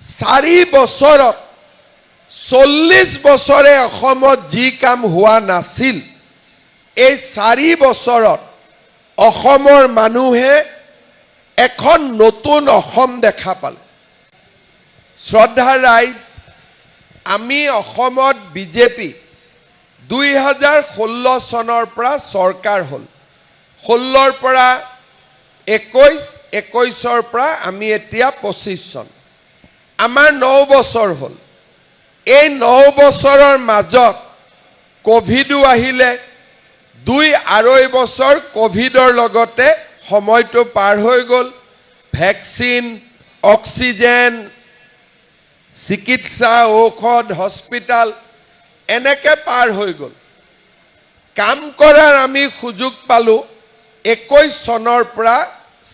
4 বছৰত 40 বছৰে অসমত যি কাম হোৱা নাছিল এই 4 বছৰত অসমৰ মানুহে এখন নতুন অসম দেখা পালে। শ্ৰদ্ধা ৰাইজ, আমি অসমত বিজেপি 2016 চনৰ পৰা চৰকাৰ হ'ল। 16ৰ পৰা 21, 21ৰ পৰা আমি এতিয়া 25 চন। আমাৰ 9 বছৰ হ'ল। এই 9 বছৰৰ মাজত কোভিডো আহিলে, 2-2.5 বছৰ কোভিডৰ লগতে সময়টো পাৰ হৈ গ'ল। ভেকচিন, অক্সিজেন, চিকিৎসা, ঔষধ, হস্পিটাল এনেকে পাৰ হৈ গ'ল। কাম কৰাৰ আমি সুযোগ পালোঁ 21 চনৰ পৰা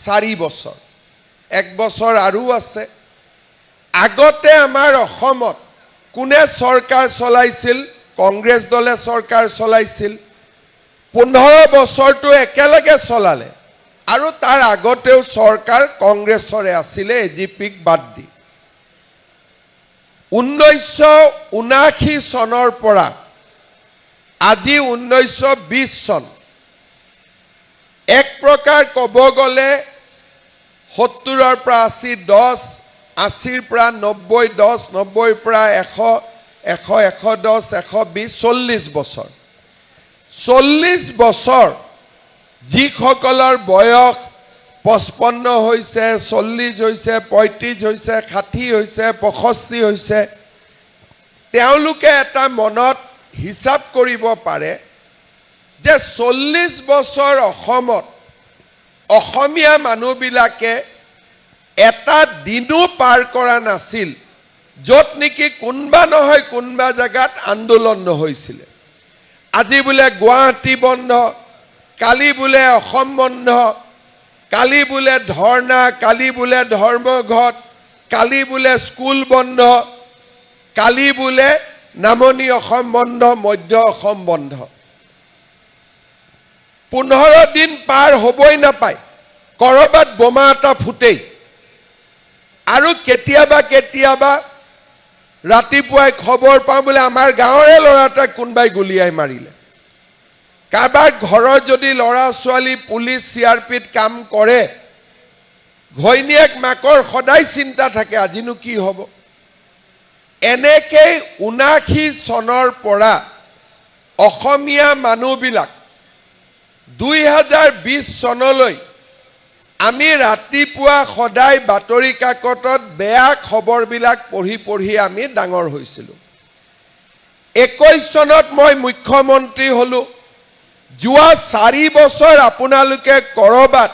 4 বছৰ। 1 বছৰ আৰু আছে। আগতে আমাৰ অসমত কোনে চৰকাৰ চলাইছিল? কংগ্ৰেছ দলে চৰকাৰ চলাইছিল। 15 বছৰটো একেলগে চলালে আৰু তাৰ আগতেও চৰকাৰ কংগ্ৰেছৰে আছিলে, এজিপিক বাদ দি। 1979 চনৰ পৰা আজি 1920 চন, এক প্ৰকাৰ ক'ব গ'লে 70ৰ পৰা 80, 10, 80ৰ পৰা 90, 10, 90ৰ পৰা 100, 100, 110, 120, 40 বছৰ। 40 বছৰ যিসকলৰ বয়স 55 হৈছে, 40 হৈছে, 35 হৈছে, 60 হৈছে, 65 হৈছে, তেওঁলোকে এটা মনত হিচাপ কৰিব পাৰে যে 40 বছৰ অসমত অসমীয়া মানুহবিলাকে এটা দিনো পাৰ কৰা নাছিল য'ত নেকি কোনবা নহয় কোনবা জাগাত আন্দোলন নহৈছিলে। আজি বোলে গুৱাহাটী বন্ধ, কালি বোলে অসম বন্ধ, কালি বোলে ধৰ্ণা, কালি বোলে ধৰ্মঘট, কালি বোলে স্কুল বন্ধ, কালি বোলে নামনি অসম বন্ধ, মধ্য অসম বন্ধ। 15 দিন পাৰ হ'বই নাপায়, কৰবাত বোমা এটা ফুটেই। আৰু কেতিয়াবা কেতিয়াবা ৰাতিপুৱাই খবৰ পাওঁ বোলে আমাৰ গাঁৱৰে ল'ৰা এটাক কোনোবাই গুলিয়াই মাৰিলে। কাৰোবাৰ ঘৰৰ যদি ল'ৰা ছোৱালী পুলিচ চিআৰপিত কাম কৰে, ঘৈণীয়েক মাকৰ সদায় চিন্তা থাকে আজিনো কি হ'ব। এনেকেই 79 চনৰ পৰা অসমীয়া মানুহবিলাক 2020 চনলৈ আমি ৰাতিপুৱা সদায় বাতৰি কাকতত বেয়া খবৰবিলাক পঢ়ি পঢ়ি আমি ডাঙৰ হৈছিলোঁ। 21 চনত মই মুখ্যমন্ত্ৰী হ'লোঁ। যোৱা 4 বছৰ আপোনালোকে কৰবাত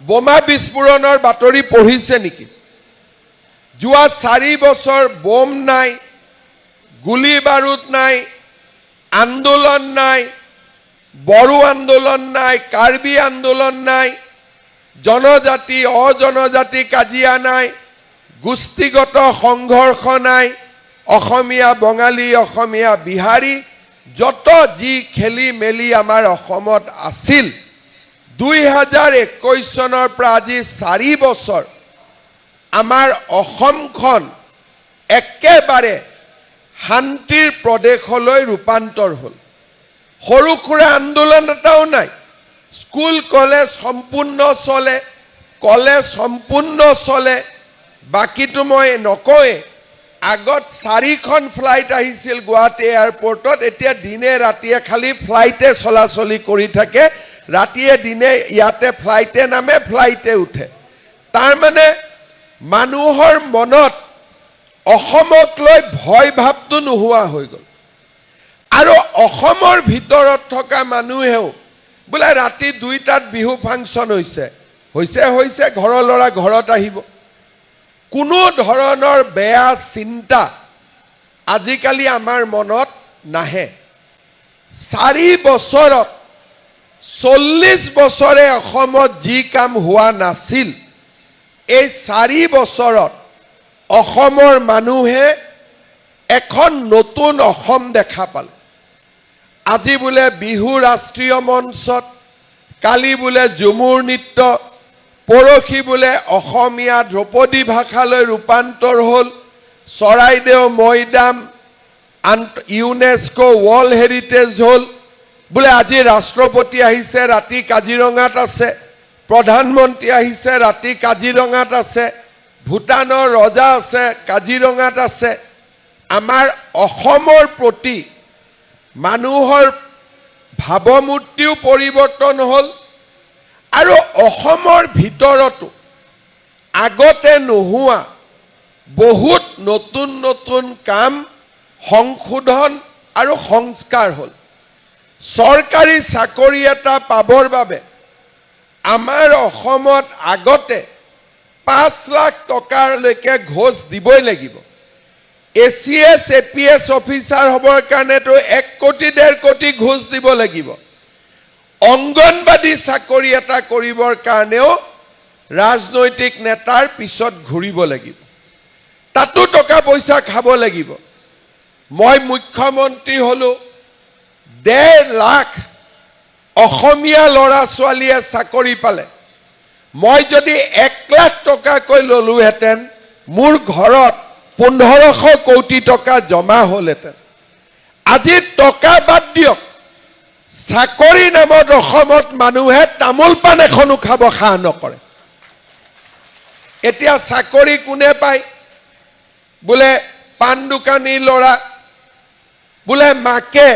বোমা বিস্ফোৰণৰ বাতৰি পঢ়িছে নেকি? যোৱা 4 বছৰ বোম নাই, গুলি বাৰুদ নাই, আন্দোলন নাই, বড়ো আন্দোলন নাই, কাৰ্বি আন্দোলন নাই, জনজাতি অজনজাতি কাজিয়া নাই, গোষ্ঠীগত সংঘৰ্ষ নাই, অসমীয়া বঙালী, অসমীয়া বিহাৰী যত যি খেলি মেলি আমাৰ অসমত আছিল 2021 চনৰ পৰা আজি 4 বছৰ আমাৰ অসমখন একেবাৰে শান্তিৰ প্ৰদেশলৈ ৰূপান্তৰ হ'ল। সৰু সুৰা আন্দোলন এটাও নাই। স্কুল কলেজ সম্পূৰ্ণ চলে, কলেজ সম্পূৰ্ণ চলে। বাকীটো মই নকওঁৱে। আগত 4খন ফ্লাইট আহিছিল গুৱাহাটী এয়াৰপৰ্টত, এতিয়া দিনে ৰাতিয়ে খালি ফ্লাইটে চলাচলি কৰি থাকে। ৰাতিয়ে দিনে ইয়াতে ফ্লাইটে নামে, ফ্লাইটে উঠে। তাৰ মানে মানুহৰ মনত অসমক লৈ ভয় ভাৱটো নোহোৱা হৈ গ'ল। আৰু অসমৰ ভিতৰত থকা মানুহেও বোলে ৰাতি 2টাত বিহু ফাংচন হৈছে, ঘৰৰ ল'ৰা ঘৰত আহিব। কোনো ধৰণৰ বেয়া চিন্তা আজিকালি আমাৰ মনত নাহে। 4 বছৰত 40 বছৰে অসমত যি কাম হোৱা নাছিল এই 4 বছৰত অসমৰ মানুহে এখন নতুন অসম দেখা পালে। আজি বোলে বিহু ৰাষ্ট্ৰীয় মঞ্চত, কালি বোলে ঝুমুৰ নৃত্য, পৰখি বোলে অসমীয়া ধ্ৰুপদী ভাষালৈ ৰূপান্তৰ হ'ল, চৰাইদেউ মৈদাম ইউনেস্কো ৱৰ্ল্ড হেৰিটেজ হ'ল বোলে আজি ৰাষ্ট্ৰপতি আহিছে ৰাতি কাজিৰঙাত আছে, প্ৰধানমন্ত্ৰী আহিছে ৰাতি কাজিৰঙাত আছে, ভূটানৰ ৰজা আছে কাজিৰঙাত আছে। আমাৰ অসমৰ প্ৰতি মানুহৰ ভাৱমূৰ্তিও পৰিৱৰ্তন হ'ল আৰু অসমৰ ভিতৰতো আগতে নোহোৱা বহুত নতুন নতুন কাম সংশোধন আৰু সংস্কাৰ হ'ল। চৰকাৰী চাকৰি এটা পাবৰ বাবে আমাৰ অসমত আগতে 5 লাখ টকালৈকে ঘোষ দিবই লাগিব। ACS APS অফিচাৰ হ'বৰ কাৰণেতো 1 কোটি 1.5 কোটি ঘোষ দিব লাগিব। অংগনবাদী চাকৰি এটা কৰিবৰ কাৰণেও ৰাজনৈতিক নেতাৰ পিছত ঘূৰিব লাগিব, তাতো টকা পইচা খাব লাগিব। মই মুখ্যমন্ত্ৰী হলো, 1.5 লাখ অসমীয়া ল'ৰা ছোৱালীয়ে চাকৰি পালে। মই যদি 1 লাখ টকাকৈ ললোহেঁতেন, মোৰ ঘৰত 1500 কোটি টকা জমা হ'লহেঁতেন। আজি টকা বাদ দিয়ক, চাকৰি নামত অসমত মানুহে তামোল পাণ এখনো খাব সাহ নকৰে। এতিয়া চাকৰি কোনে পায়? বোলে পাণ দোকানীৰ ল'ৰা, বোলে মাকে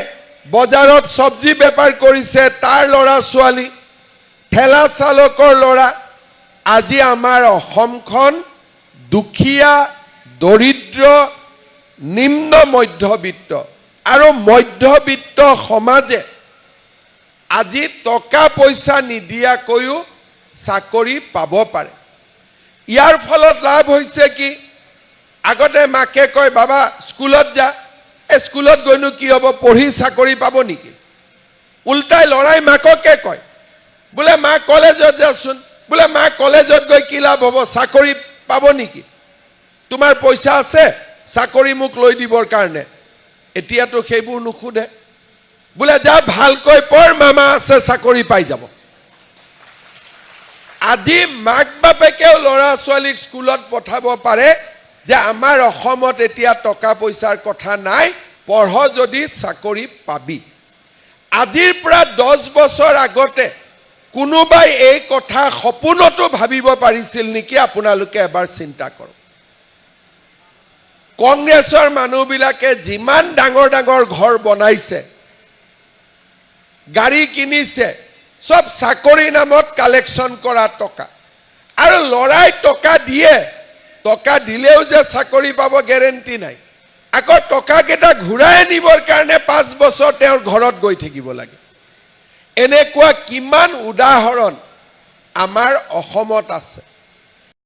বজাৰত চব্জি বেপাৰ কৰিছে তাৰ ল'ৰা ছোৱালী, ঠেলা চালকৰ ল'ৰা। আজি আমাৰ অসমখন দুখীয়া, দৰিদ্ৰ, নিম্ন মধ্যবিত্ত আৰু মধ্যবিত্ত সমাজে আজি টকা পইচা নিদিয়াকৈও চাকৰি পাব পাৰে। ইয়াৰ ফলত লাভ হৈছে কি? আগতে মাকে কয় বাবা স্কুলত যা, স্কুলত গৈনো কি হ'ব, পঢ়ি চাকৰি পাব নেকি? উল্টাই লৰাই মাককে কয় বোলে মা কলেজত যাচোন, বোলে মা কলেজত গৈ কি লাভ হ'ব, চাকৰি পাব নেকি? তোমাৰ পইচা আছে চাকৰি মোক লৈ দিবৰ কাৰণে? এতিয়াতো সেইবোৰ নুখুধে, বোলে যা ভালকৈ পঢ়, মামা আছে চাকৰি পাই যাব। আজি মাক বাপেকেও ল'ৰা ছোৱালীক স্কুলত পঠাব পাৰে যে আমাৰ অসমত এতিয়া টকা পইচাৰ কথা নাই, পঢ় যদি চাকৰি পাবি। আজিৰ পৰা 10 বছৰ আগতে কোনোবাই এই কথা সপোনতো ভাবিব পাৰিছিল নেকি? আপোনালোকে এবাৰ চিন্তা কৰক। কংগ্ৰেছৰ মানুহবিলাকে যিমান ডাঙৰ ডাঙৰ ঘৰ বনাইছে, গাড়ী কিনিছে, সব চাকৰি নামত কালেকশ্যন কৰা টকা। আৰু লৰাই টকা দিয়ে, টকা দিলেও যে চাকৰি পাব গ্যাৰেণ্টি নাই। আকৌ টকাকেইটা ঘূৰাই আনিবৰ কাৰণে 5 বছৰ তেওঁৰ ঘৰত গৈ থাকিব লাগে। এনেকুৱা কিমান উদাহৰণ আমাৰ অসমত আছে।